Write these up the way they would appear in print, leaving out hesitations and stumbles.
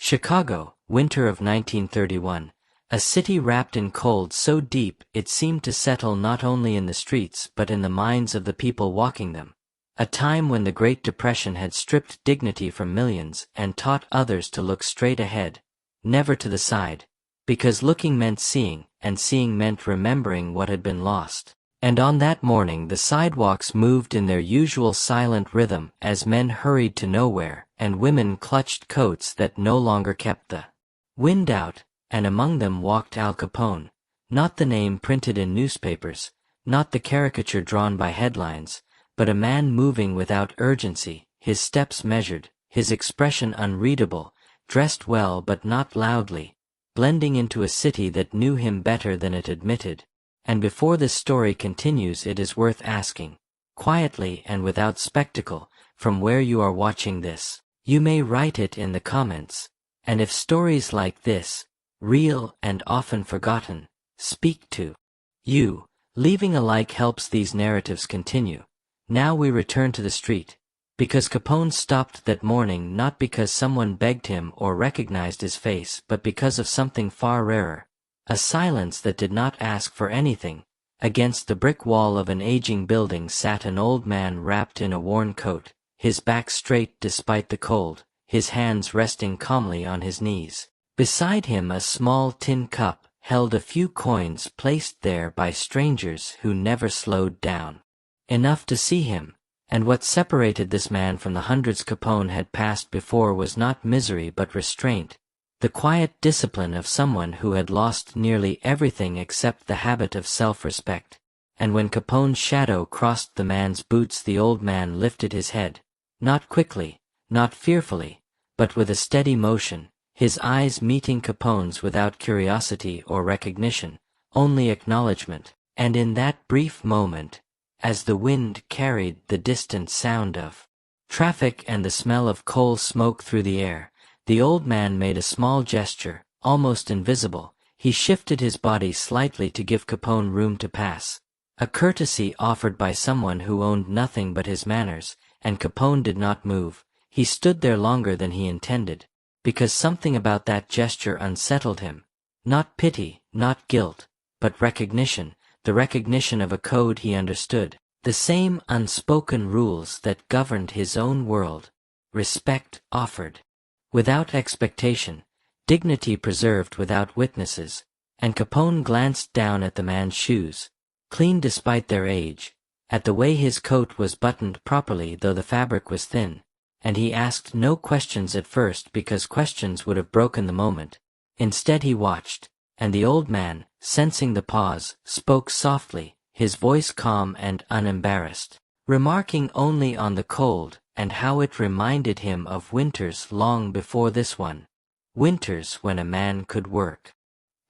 Chicago, winter of 1931, a city wrapped in cold so deep it seemed to settle not only in the streets but in the minds of the people walking them. A time when the Great Depression had stripped dignity from millions and taught others to look straight ahead, never to the side, because looking meant seeing, and seeing meant remembering what had been lost. And on that morning the sidewalks moved in their usual silent rhythm as men hurried to nowhere and women clutched coats that no longer kept the wind out, and among them walked Al Capone, not the name printed in newspapers, not the caricature drawn by headlines, but a man moving without urgency, his steps measured, his expression unreadable, dressed well but not loudly, blending into a city that knew him better than it admitted. And before this story continues, it is worth asking, quietly and without spectacle, from where you are watching this. You may write it in the comments. And if stories like this, real and often forgotten, speak to you, leaving a like helps these narratives continue. Now we return to the street, because Capone stopped that morning not because someone begged him or recognized his face but because of something far rarer. A silence that did not ask for anything. Against the brick wall of an aging building sat an old man wrapped in a worn coat, his back straight despite the cold, his hands resting calmly on his knees. Beside him a small tin cup held a few coins placed there by strangers who never slowed down enough to see him, and what separated this man from the hundreds Capone had passed before was not misery but restraint. The quiet discipline of someone who had lost nearly everything except the habit of self-respect. And when Capone's shadow crossed the man's boots, the old man lifted his head, not quickly, not fearfully, but with a steady motion, his eyes meeting Capone's without curiosity or recognition, only acknowledgement. And in that brief moment, as the wind carried the distant sound of traffic and the smell of coal smoke through the air, the old man made a small gesture, almost invisible. He shifted his body slightly to give Capone room to pass, a courtesy offered by someone who owned nothing but his manners, and Capone did not move. He stood there longer than he intended, because something about that gesture unsettled him. Not pity, not guilt, but recognition, the recognition of a code he understood, the same unspoken rules that governed his own world. Respect offered without expectation, dignity preserved without witnesses, and Capone glanced down at the man's shoes, clean despite their age, at the way his coat was buttoned properly though the fabric was thin, and he asked no questions at first because questions would have broken the moment. Instead he watched, and the old man, sensing the pause, spoke softly, his voice calm and unembarrassed, remarking only on the cold and how it reminded him of winters long before this one, winters when a man could work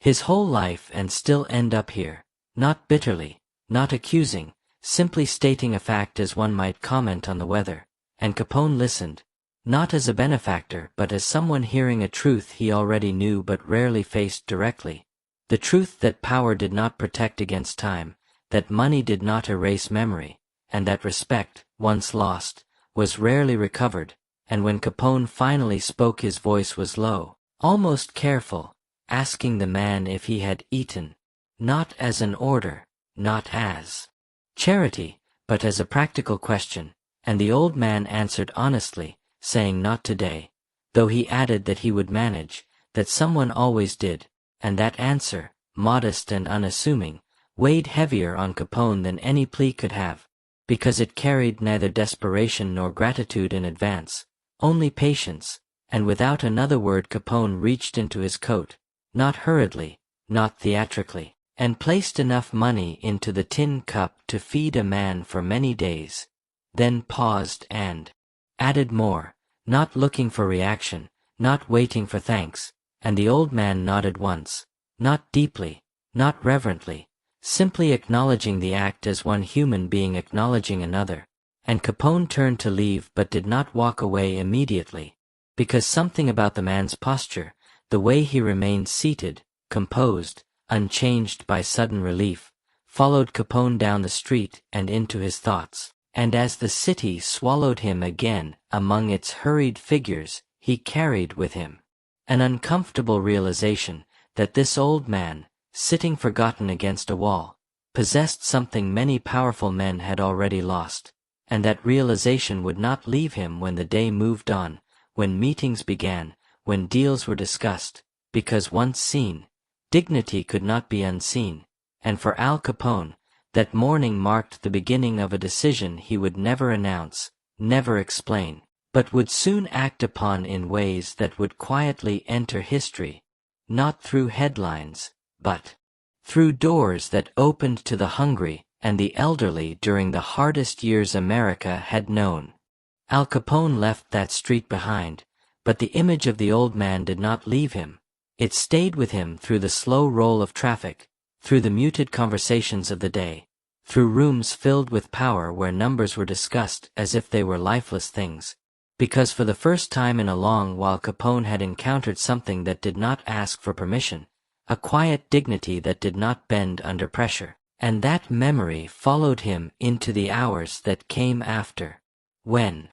his whole life and still end up here, not bitterly, not accusing, simply stating a fact as one might comment on the weather. And Capone listened, not as a benefactor but as someone hearing a truth he already knew but rarely faced directly, the truth that power did not protect against time, that money did not erase memory, and that respect, once lost, was rarely recovered. And when Capone finally spoke, his voice was low, almost careful, asking the man if he had eaten, not as an order, not as charity, but as a practical question, and the old man answered honestly, saying not today, though he added that he would manage, that someone always did, and that answer, modest and unassuming, weighed heavier on Capone than any plea could have, because it carried neither desperation nor gratitude in advance, only patience. And without another word Capone reached into his coat, not hurriedly, not theatrically, and placed enough money into the tin cup to feed a man for many days, then paused and added more, not looking for reaction, not waiting for thanks, and the old man nodded once, not deeply, not reverently, simply acknowledging the act as one human being acknowledging another. And Capone turned to leave but did not walk away immediately, because something about the man's posture, the way he remained seated, composed, unchanged by sudden relief, followed Capone down the street and into his thoughts. And as the city swallowed him again among its hurried figures, he carried with him An uncomfortable realization that this old man, sitting forgotten against a wall, possessed something many powerful men had already lost, and that realization would not leave him when the day moved on, when meetings began, when deals were discussed, because once seen, dignity could not be unseen, and for Al Capone, that morning marked the beginning of a decision he would never announce, never explain, but would soon act upon in ways that would quietly enter history, not through headlines, but through doors that opened to the hungry and the elderly during the hardest years America had known. Al Capone left that street behind, but the image of the old man did not leave him. It stayed with him through the slow roll of traffic, through the muted conversations of the day, through rooms filled with power where numbers were discussed as if they were lifeless things. Because for the first time in a long while Capone had encountered something that did not ask for permission, a quiet dignity that did not bend under pressure, and that memory followed him into the hours that came after. When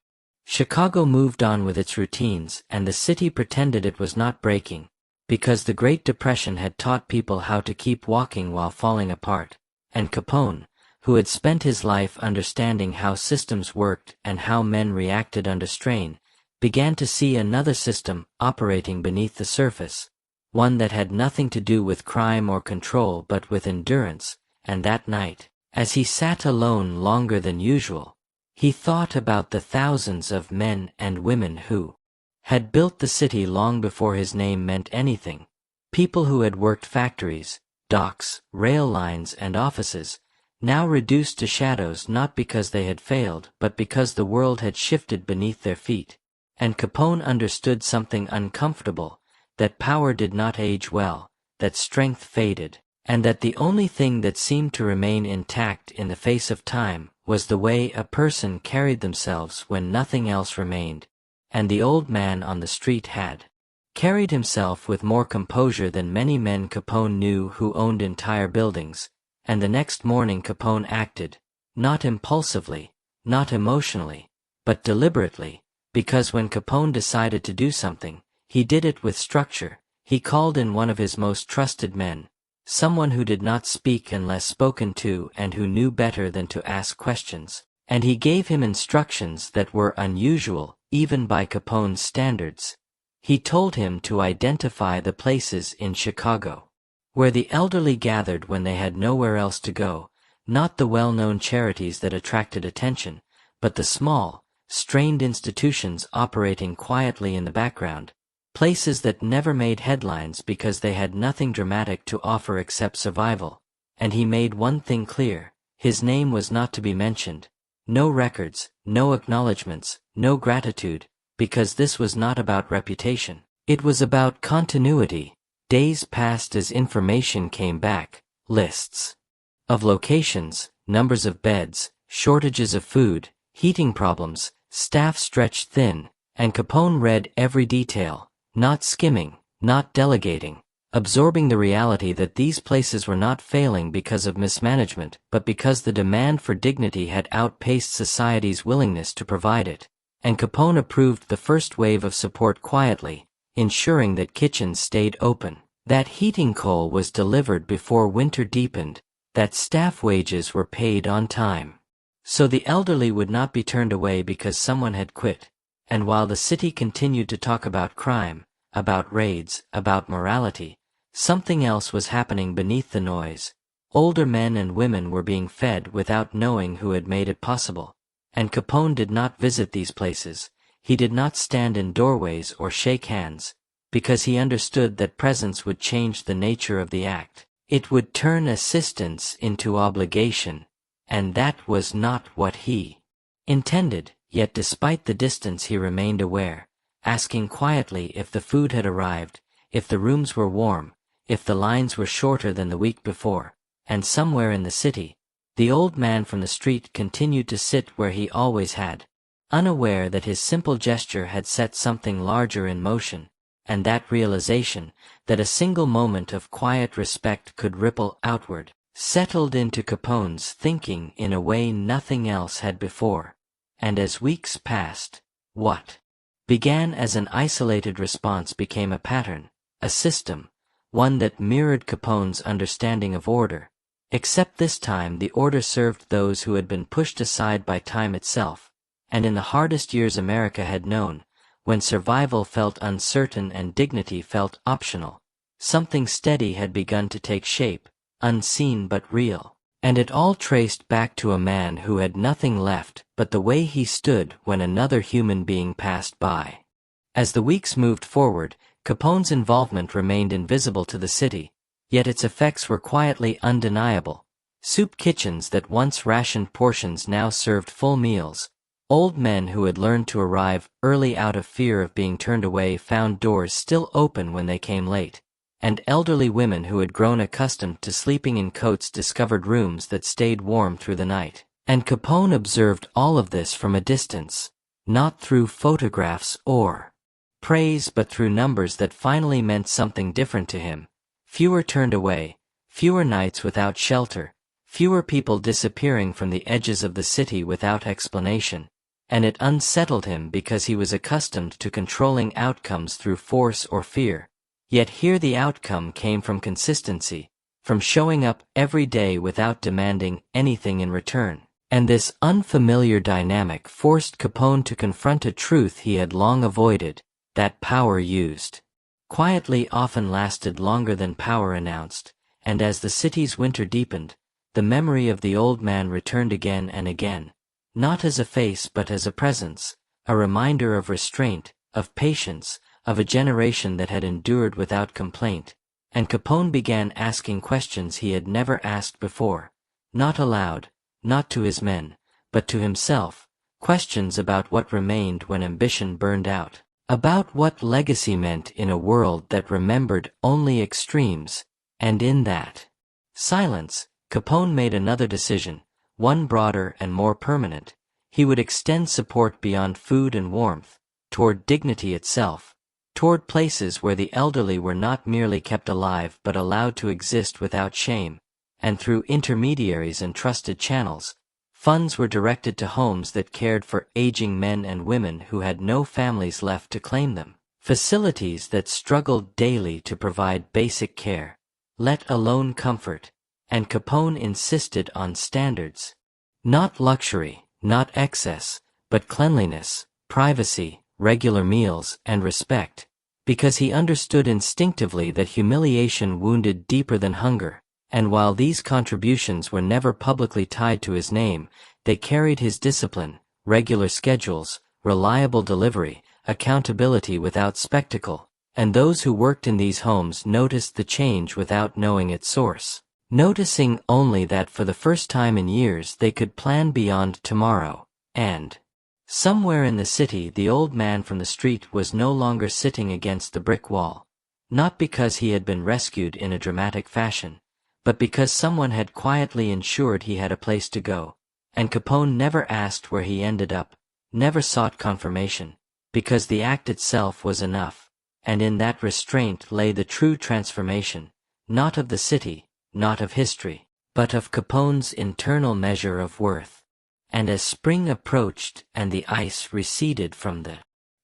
Chicago moved on with its routines and the city pretended it was not breaking, because the Great Depression had taught people how to keep walking while falling apart, and Capone, who had spent his life understanding how systems worked and how men reacted under strain, began to see another system operating beneath the surface, one that had nothing to do with crime or control but with endurance, and that night, as he sat alone longer than usual, he thought about the thousands of men and women who had built the city long before his name meant anything, people who had worked factories, docks, rail lines and offices, now reduced to shadows not because they had failed but because the world had shifted beneath their feet, and Capone understood something uncomfortable, that power did not age well, that strength faded, and that the only thing that seemed to remain intact in the face of time was the way a person carried themselves when nothing else remained, and the old man on the street had carried himself with more composure than many men Capone knew who owned entire buildings. And the next morning Capone acted, not impulsively, not emotionally, but deliberately, because when Capone decided to do something, he did it with structure. He called in one of his most trusted men, someone who did not speak unless spoken to and who knew better than to ask questions, and he gave him instructions that were unusual, even by Capone's standards. He told him to identify the places in Chicago where the elderly gathered when they had nowhere else to go, not the well-known charities that attracted attention, but the small, strained institutions operating quietly in the background, places that never made headlines because they had nothing dramatic to offer except survival. And he made one thing clear: his name was not to be mentioned, no records, no acknowledgments, no gratitude, because this was not about reputation. It was about continuity. Days passed as information came back, lists of locations, numbers of beds, shortages of food, heating problems, staff stretched thin, and Capone read every detail, not skimming, not delegating, absorbing the reality that these places were not failing because of mismanagement, but because the demand for dignity had outpaced society's willingness to provide it. And Capone approved the first wave of support quietly, ensuring that kitchens stayed open, that heating coal was delivered before winter deepened, that staff wages were paid on time, so the elderly would not be turned away because someone had quit. And while the city continued to talk about crime, about raids, about morality, something else was happening beneath the noise. Older men and women were being fed without knowing who had made it possible. And Capone did not visit these places. He did not stand in doorways or shake hands, because he understood that presence would change the nature of the act. It would turn assistance into obligation, and that was not what he intended. Yet despite the distance he remained aware, asking quietly if the food had arrived, if the rooms were warm, if the lines were shorter than the week before. And somewhere in the city, the old man from the street continued to sit where he always had, unaware that his simple gesture had set something larger in motion, and that realization, that a single moment of quiet respect could ripple outward, settled into Capone's thinking in a way nothing else had before. And as weeks passed, what began as an isolated response became a pattern, a system, one that mirrored Capone's understanding of order. Except this time the order served those who had been pushed aside by time itself, and in the hardest years America had known, when survival felt uncertain and dignity felt optional, something steady had begun to take shape, unseen but real. And it all traced back to a man who had nothing left but the way he stood when another human being passed by. As the weeks moved forward, Capone's involvement remained invisible to the city, yet its effects were quietly undeniable. Soup kitchens that once rationed portions now served full meals. Old men who had learned to arrive early out of fear of being turned away found doors still open when they came late, and elderly women who had grown accustomed to sleeping in coats discovered rooms that stayed warm through the night. And Capone observed all of this from a distance, not through photographs or praise but through numbers that finally meant something different to him. Fewer turned away, fewer nights without shelter, fewer people disappearing from the edges of the city without explanation, and it unsettled him because he was accustomed to controlling outcomes through force or fear. Yet here the outcome came from consistency, from showing up every day without demanding anything in return. And this unfamiliar dynamic forced Capone to confront a truth he had long avoided, that power used quietly often lasted longer than power announced, and as the city's winter deepened, the memory of the old man returned again and again, not as a face but as a presence, a reminder of restraint, of patience, of a generation that had endured without complaint. And Capone began asking questions he had never asked before, not aloud, not to his men, but to himself, questions about what remained when ambition burned out, about what legacy meant in a world that remembered only extremes. And in that silence, Capone made another decision, one broader and more permanent. He would extend support beyond food and warmth, toward dignity itself, toward places where the elderly were not merely kept alive but allowed to exist without shame, and through intermediaries and trusted channels, funds were directed to homes that cared for aging men and women who had no families left to claim them, facilities that struggled daily to provide basic care, let alone comfort. And Capone insisted on standards. Not luxury, not excess, but cleanliness, privacy, regular meals, and respect, because he understood instinctively that humiliation wounded deeper than hunger, and while these contributions were never publicly tied to his name, they carried his discipline, regular schedules, reliable delivery, accountability without spectacle, and those who worked in these homes noticed the change without knowing its source, noticing only that for the first time in years they could plan beyond tomorrow. And somewhere in the city the old man from the street was no longer sitting against the brick wall, not because he had been rescued in a dramatic fashion, but because someone had quietly ensured he had a place to go. And Capone never asked where he ended up, never sought confirmation, because the act itself was enough, and in that restraint lay the true transformation, not of the city, not of history, but of Capone's internal measure of worth. And as spring approached and the ice receded from the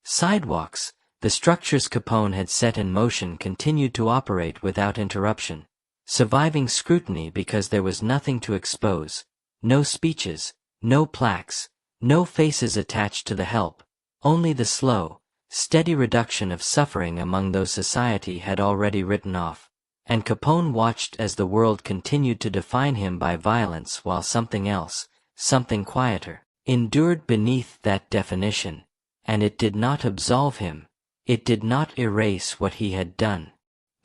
sidewalks, the structures Capone had set in motion continued to operate without interruption, surviving scrutiny because there was nothing to expose, no speeches, no plaques, no faces attached to the help, only the slow, steady reduction of suffering among those society had already written off. And Capone watched as the world continued to define him by violence while something else, something quieter, endured beneath that definition, and it did not absolve him, it did not erase what he had done.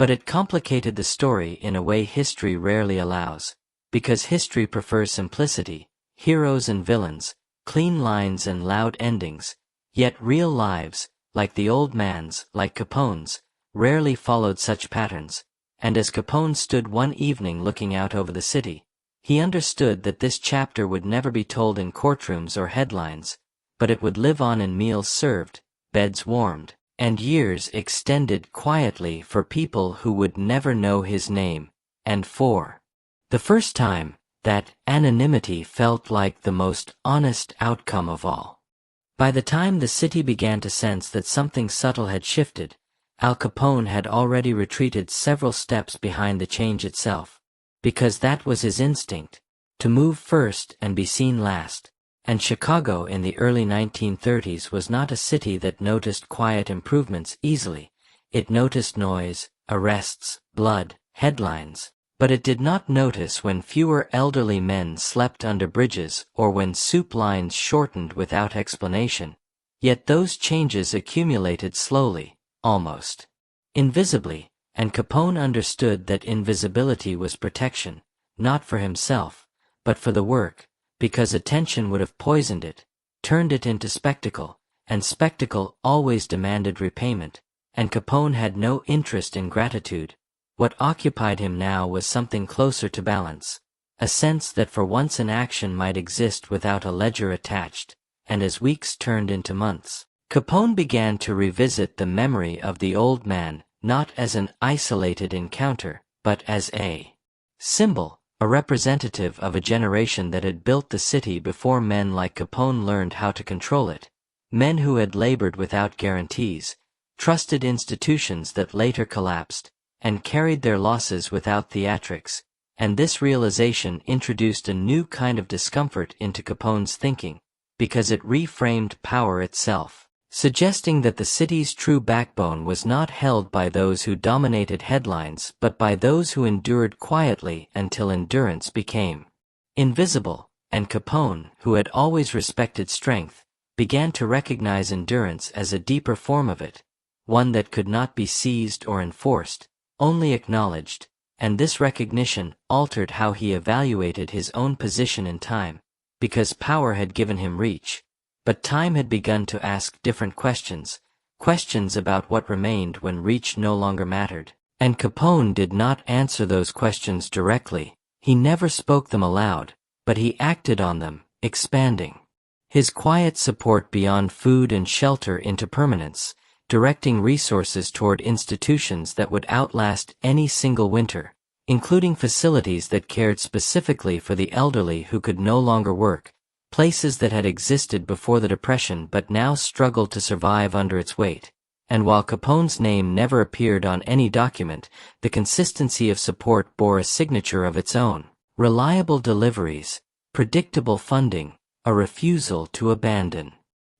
But it complicated the story in a way history rarely allows, because history prefers simplicity, heroes and villains, clean lines and loud endings, yet real lives, like the old man's, like Capone's, rarely followed such patterns. And as Capone stood one evening looking out over the city, he understood that this chapter would never be told in courtrooms or headlines, but it would live on in meals served, beds warmed, and years extended quietly for people who would never know his name. And for the first time, that anonymity felt like the most honest outcome of all. By the time the city began to sense that something subtle had shifted, Al Capone had already retreated several steps behind the change itself. Because that was his instinct, to move first and be seen last. And Chicago in the early 1930s was not a city that noticed quiet improvements easily. It noticed noise, arrests, blood, headlines. But it did not notice when fewer elderly men slept under bridges or when soup lines shortened without explanation. Yet those changes accumulated slowly, almost invisibly, and Capone understood that invisibility was protection, not for himself, but for the work, because attention would have poisoned it, turned it into spectacle, and spectacle always demanded repayment, and Capone had no interest in gratitude. What occupied him now was something closer to balance, a sense that for once an action might exist without a ledger attached, and as weeks turned into months, Capone began to revisit the memory of the old man, not as an isolated encounter, but as a symbol, a representative of a generation that had built the city before men like Capone learned how to control it, men who had labored without guarantees, trusted institutions that later collapsed, and carried their losses without theatrics, and this realization introduced a new kind of discomfort into Capone's thinking, because it reframed power itself, suggesting that the city's true backbone was not held by those who dominated headlines but by those who endured quietly until endurance became invisible, and Capone, who had always respected strength, began to recognize endurance as a deeper form of it, one that could not be seized or enforced, only acknowledged, and this recognition altered how he evaluated his own position in time, because power had given him reach, but time had begun to ask different questions, questions about what remained when reach no longer mattered. And Capone did not answer those questions directly, he never spoke them aloud, but he acted on them, expanding his quiet support beyond food and shelter into permanence, directing resources toward institutions that would outlast any single winter, including facilities that cared specifically for the elderly who could no longer work, places that had existed before the Depression but now struggled to survive under its weight. And while Capone's name never appeared on any document, the consistency of support bore a signature of its own: reliable deliveries, predictable funding, a refusal to abandon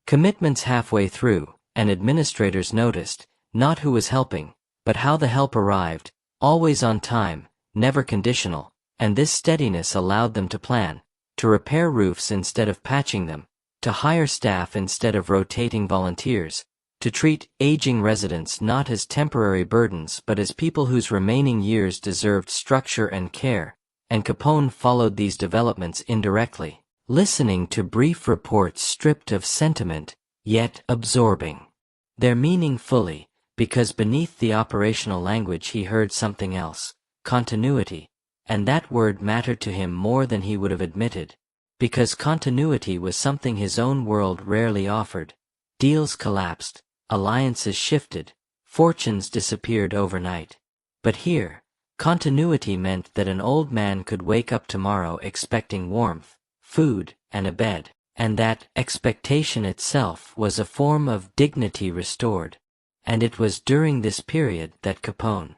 commitments halfway through. And administrators noticed, not who was helping, but how the help arrived, always on time, never conditional, and this steadiness allowed them to plan, to repair roofs instead of patching them, to hire staff instead of rotating volunteers, to treat aging residents not as temporary burdens but as people whose remaining years deserved structure and care, and Capone followed these developments indirectly, listening to brief reports stripped of sentiment, yet absorbing their meaning fully, because beneath the operational language he heard something else, continuity, and that word mattered to him more than he would have admitted, because continuity was something his own world rarely offered. Deals collapsed, alliances shifted, fortunes disappeared overnight. But here, continuity meant that an old man could wake up tomorrow expecting warmth, food, and a bed. And that expectation itself was a form of dignity restored, and it was during this period that Capone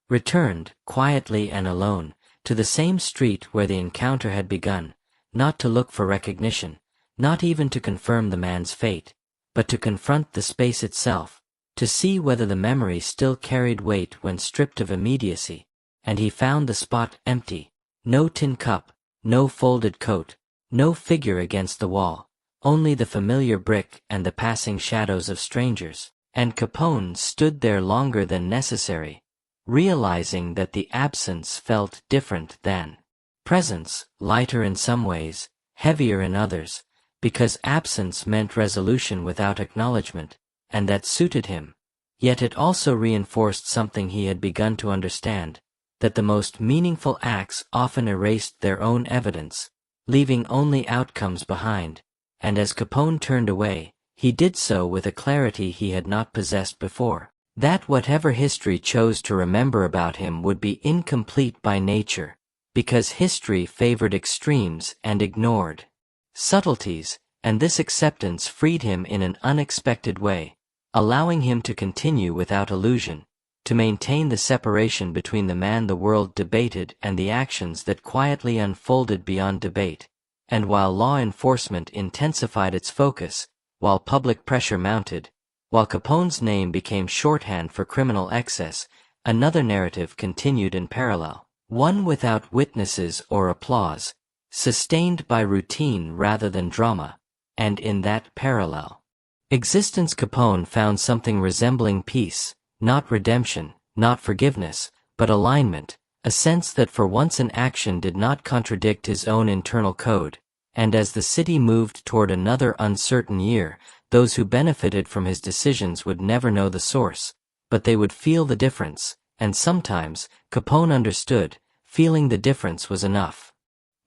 returned, quietly and alone, to the same street where the encounter had begun, not to look for recognition, not even to confirm the man's fate, but to confront the space itself, to see whether the memory still carried weight when stripped of immediacy, and he found the spot empty, no tin cup, no folded coat, no figure against the wall, only the familiar brick and the passing shadows of strangers, and Capone stood there longer than necessary, realizing that the absence felt different than presence, lighter in some ways, heavier in others, because absence meant resolution without acknowledgement, and that suited him. Yet it also reinforced something he had begun to understand, that the most meaningful acts often erased their own evidence, leaving only outcomes behind, and as Capone turned away, he did so with a clarity he had not possessed before, that whatever history chose to remember about him would be incomplete by nature, because history favored extremes and ignored subtleties, and this acceptance freed him in an unexpected way, allowing him to continue without illusion, to maintain the separation between the man the world debated and the actions that quietly unfolded beyond debate. And while law enforcement intensified its focus, while public pressure mounted, while Capone's name became shorthand for criminal excess, another narrative continued in parallel, one without witnesses or applause, sustained by routine rather than drama, and in that parallel existence Capone found something resembling peace, not redemption, not forgiveness, but alignment, a sense that for once an action did not contradict his own internal code, and as the city moved toward another uncertain year, those who benefited from his decisions would never know the source, but they would feel the difference, and sometimes, Capone understood, feeling the difference was enough.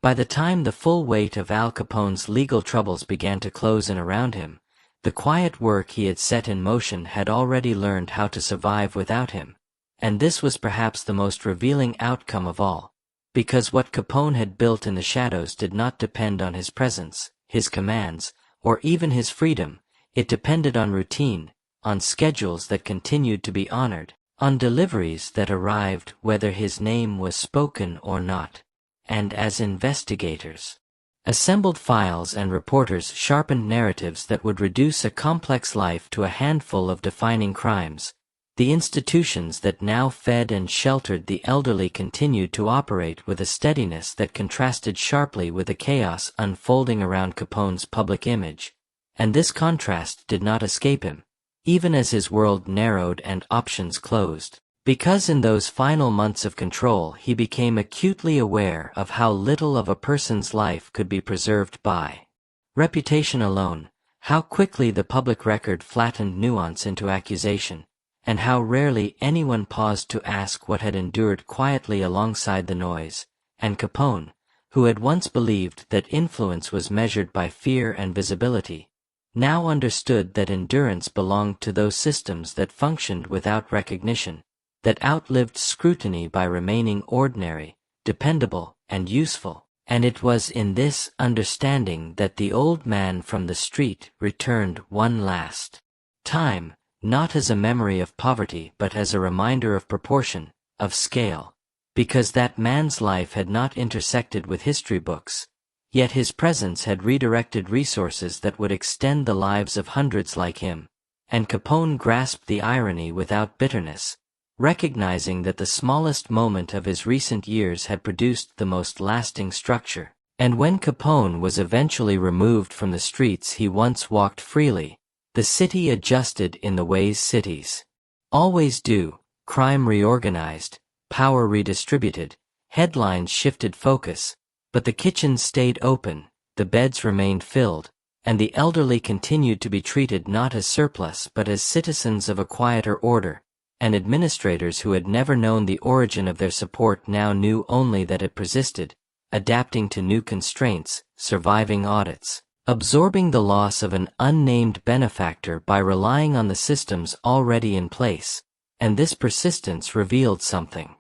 By the time the full weight of Al Capone's legal troubles began to close in around him, the quiet work he had set in motion had already learned how to survive without him, and this was perhaps the most revealing outcome of all, because what Capone had built in the shadows did not depend on his presence, his commands, or even his freedom. It depended on routine, on schedules that continued to be honored, on deliveries that arrived whether his name was spoken or not, and as investigators assembled files and reporters sharpened narratives that would reduce a complex life to a handful of defining crimes, the institutions that now fed and sheltered the elderly continued to operate with a steadiness that contrasted sharply with the chaos unfolding around Capone's public image, and this contrast did not escape him, even as his world narrowed and options closed. Because in those final months of control he became acutely aware of how little of a person's life could be preserved by reputation alone, how quickly the public record flattened nuance into accusation, and how rarely anyone paused to ask what had endured quietly alongside the noise. And Capone, who had once believed that influence was measured by fear and visibility, now understood that endurance belonged to those systems that functioned without recognition, that outlived scrutiny by remaining ordinary, dependable, and useful. And it was in this understanding that the old man from the street returned one last time, not as a memory of poverty but as a reminder of proportion, of scale, because that man's life had not intersected with history books, yet his presence had redirected resources that would extend the lives of hundreds like him, and Capone grasped the irony without bitterness, recognizing that the smallest moment of his recent years had produced the most lasting structure. And when Capone was eventually removed from the streets he once walked freely, the city adjusted in the ways cities always do: crime reorganized, power redistributed, headlines shifted focus, but the kitchens stayed open, the beds remained filled, and the elderly continued to be treated not as surplus but as citizens of a quieter order. And administrators who had never known the origin of their support now knew only that it persisted, adapting to new constraints, surviving audits, absorbing the loss of an unnamed benefactor by relying on the systems already in place. And this persistence revealed something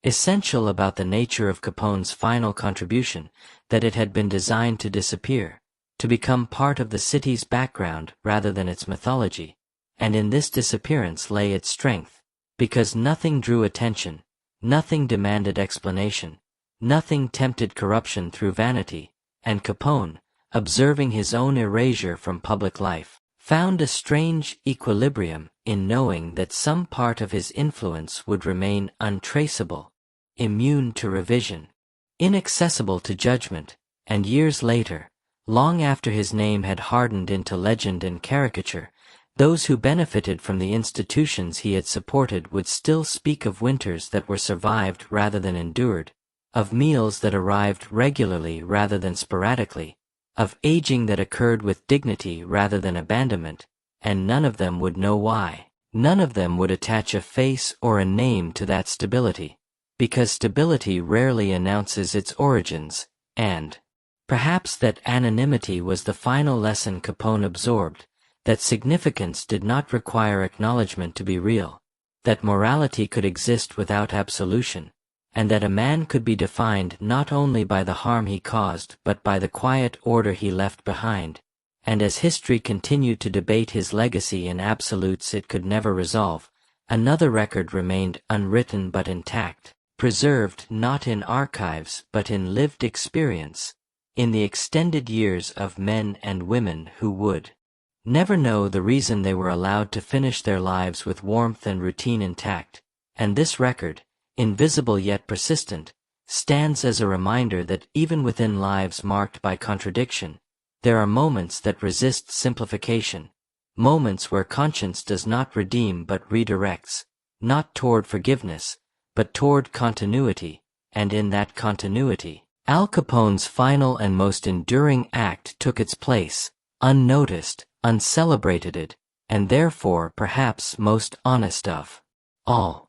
essential about the nature of Capone's final contribution, that it had been designed to disappear, to become part of the city's background rather than its mythology. And in this disappearance lay its strength. Because nothing drew attention, nothing demanded explanation, nothing tempted corruption through vanity, and Capone, observing his own erasure from public life, found a strange equilibrium in knowing that some part of his influence would remain untraceable, immune to revision, inaccessible to judgment, and years later, long after his name had hardened into legend and caricature, those who benefited from the institutions he had supported would still speak of winters that were survived rather than endured, of meals that arrived regularly rather than sporadically, of aging that occurred with dignity rather than abandonment, and none of them would know why. None of them would attach a face or a name to that stability, because stability rarely announces its origins, and perhaps that anonymity was the final lesson Capone absorbed, that significance did not require acknowledgement to be real, that morality could exist without absolution, and that a man could be defined not only by the harm he caused but by the quiet order he left behind. and as history continued to debate his legacy in absolutes it could never resolve, another record remained unwritten but intact, preserved not in archives but in lived experience, in the extended years of men and women who would never know the reason they were allowed to finish their lives with warmth and routine intact, and this record, invisible yet persistent, stands as a reminder that even within lives marked by contradiction, there are moments that resist simplification, moments where conscience does not redeem but redirects, not toward forgiveness, but toward continuity, and in that continuity, Al Capone's final and most enduring act took its place, unnoticed, uncelebrated, and therefore perhaps most honest of all.